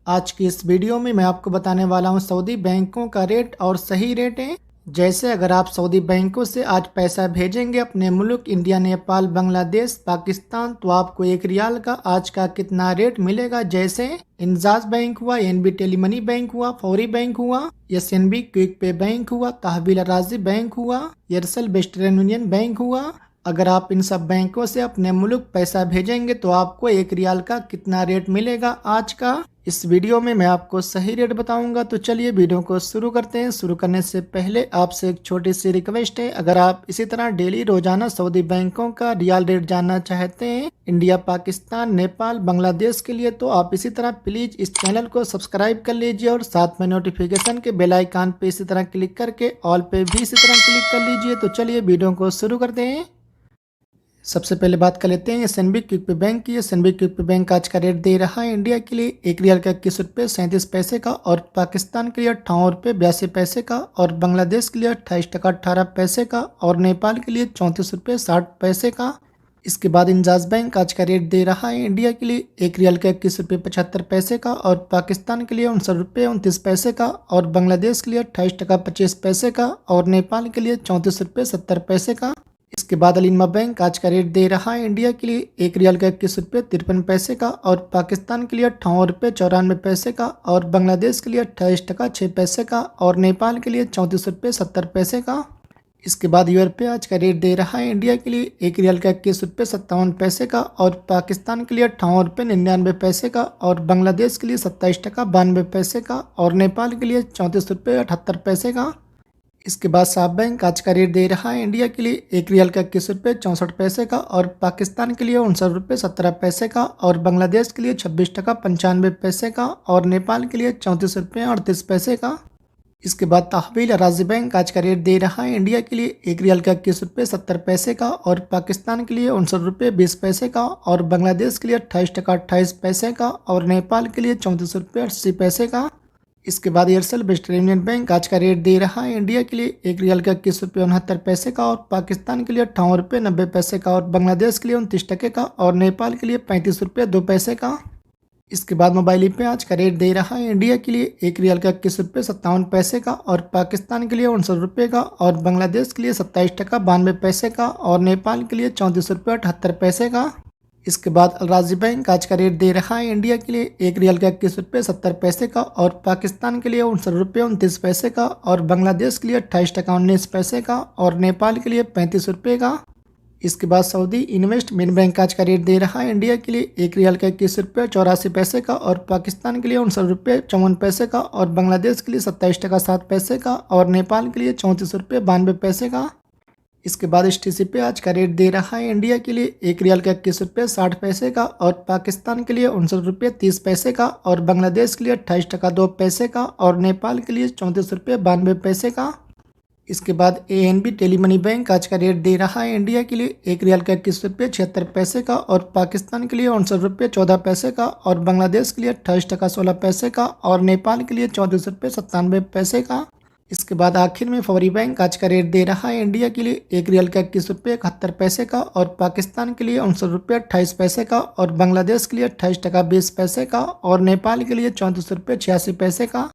आज की इस वीडियो में मैं आपको बताने वाला हूं सऊदी बैंकों का रेट और सही रेट है। जैसे अगर आप सऊदी बैंकों से आज पैसा भेजेंगे अपने मुल्क इंडिया, नेपाल, बांग्लादेश, पाकिस्तान, तो आपको एक रियाल का आज का कितना रेट मिलेगा। जैसे इंजाज बैंक हुआ, एनबी टेलीमनी बैंक हुआ, फौरी बैंक हुआ, एसएनबी क्विक पे बैंक हुआ, तहवील राजी बैंक हुआ, एयरसेल वेस्टर्न यूनियन बैंक हुआ। अगर आप इन सब बैंकों से अपने मुल्क पैसा भेजेंगे तो आपको एक रियाल का कितना रेट मिलेगा आज का, इस वीडियो में मैं आपको सही रेट बताऊंगा। तो चलिए वीडियो को शुरू करते हैं। शुरू करने से पहले आपसे एक छोटी सी रिक्वेस्ट है, अगर आप इसी तरह डेली रोजाना सऊदी बैंकों का रियाल रेट जानना चाहते हैं इंडिया, पाकिस्तान, नेपाल, बांग्लादेश के लिए, तो आप इसी तरह प्लीज इस चैनल को सब्सक्राइब कर लीजिए और साथ में नोटिफिकेशन के बेल आइकन पे इसी तरह क्लिक करके ऑल पे भी इसी तरह क्लिक कर लीजिए। तो चलिए वीडियो को शुरू करते हैं। सबसे पहले बात कर लेते हैं एसएनबी क्विक पे बैंक की। एसएनबी क्विक पे बैंक आज का रेट दे रहा है इंडिया के लिए एक रियाल का 21 रुपये 37 पैसे का, और पाकिस्तान के लिए 58 रुपये 82 पैसे का, और बांग्लादेश के लिए 28 टका 18 पैसे का, और नेपाल के लिए 34 रुपये 60 पैसे का। इसके बाद इंजाज बैंक आज का रेट दे रहा है इंडिया के लिए एक रियाल का 21 रुपये 75 पैसे का, और पाकिस्तान के लिए 59 रुपये 29 पैसे का, और बांग्लादेश के लिए 28 टका 25 पैसे का, और नेपाल के लिए 34 रुपये 70 पैसे का। इसके बाद अलिनमा बैंक आज का रेट दे रहा है इंडिया के लिए एक रियाल का 21 रुपये 53 पैसे का, और पाकिस्तान के लिए 58 रुपये 94 पैसे का, और बांग्लादेश के लिए 28 टका 6 पैसे का, और नेपाल के लिए 34 रुपये 70 पैसे का। इसके बाद यूरोपे आज का रेट दे रहा है इंडिया के लिए एक रियाल का 21 रुपये 57 पैसे का, और पाकिस्तान के लिए 58 रुपये 99 पैसे का, और बांग्लादेश के लिए 27 टका 92 पैसे का, और नेपाल के लिए 34 रुपये 78 पैसे का। इसके बाद साफ बैंक आज का रेट दे रहा है इंडिया के लिए एक रियाल का 21 रुपये 64 पैसे का, और पाकिस्तान के लिए 59 रुपये 17 पैसे का, और बांग्लादेश के लिए 26 टका 95 पैसे का, और नेपाल के लिए 34 रुपये 38 पैसे का। इसके बाद तहवील राजी बैंक आज का रेट दे रहा है इंडिया के लिए एक रियाल का 21 रुपये 70 पैसे का, और पाकिस्तान के लिए 59 रुपये 20 पैसे का, और बांग्लादेश के लिए 28 टका 28 पैसे का, और नेपाल के लिए 34 रुपये 80 पैसे का। इसके बाद एयरसेल वेस्टर्न यूनियन बैंक आज का रेट दे रहा है इंडिया के लिए एक रियाल का 21 रुपये 69 पैसे का, और पाकिस्तान के लिए 58 रुपये 90 पैसे का, और बांग्लादेश के लिए 29 टके का, और नेपाल के लिए 35 रुपये 2 पैसे का। इसके बाद मोबाइल पे आज का रेट दे रहा है इंडिया के लिए एक रियाल का 21 रुपये 57 पैसे का, और पाकिस्तान के लिए 59 रुपये का, और बांग्लादेश के लिए 27 टका 92 पैसे का, और नेपाल के लिए 34 रुपये 78 पैसे का। इसके बाद अलराजी बैंक आज का रेट दे रहा है इंडिया के लिए एक रियाल का 21 रुपये 70 पैसे का, और पाकिस्तान के लिए 59 रुपये 29 पैसे का, और बांग्लादेश के लिए 28 टका 19 पैसे का, और नेपाल के लिए 35 रुपये का। इसके बाद सऊदी इन्वेस्टमेंट बैंक आज का रेट दे रहा है इंडिया के लिए एक रियाल का 21 रुपये 84 पैसे का, और पाकिस्तान के लिए 59 रुपये 54 पैसे का, और बांग्लादेश के लिए 27 टका 7 पैसे का, और नेपाल के लिए 34 रुपये 92 पैसे का। इसके बाद एसटीसी पे आज का रेट दे रहा है इंडिया के लिए एक रियाल का 21 रुपये 60 पैसे का, और पाकिस्तान के लिए 59 रुपये 30 पैसे का, और बांग्लादेश के लिए 28 टका 2 पैसे का, और नेपाल के लिए 34 रुपये 92 पैसे का। इसके बाद एएनबी टेलीमनी बैंक आज का रेट दे रहा है इंडिया के लिए एक रियाल का 21 रुपये 76 पैसे का, और पाकिस्तान के लिए 59 रुपये 14 पैसे का, और बांग्लादेश के लिए 28 टका 16 पैसे का, और नेपाल के लिए 34 रुपये 97 पैसे का। इसके बाद आखिर में फौरी बैंक आज का रेट दे रहा है इंडिया के लिए एक रियाल का 21 रुपये 71 पैसे का, और पाकिस्तान के लिए 59 रुपये 28 पैसे का, और बांग्लादेश के लिए 28 टका 20 पैसे का, और नेपाल के लिए 34 रुपये 86 पैसे का।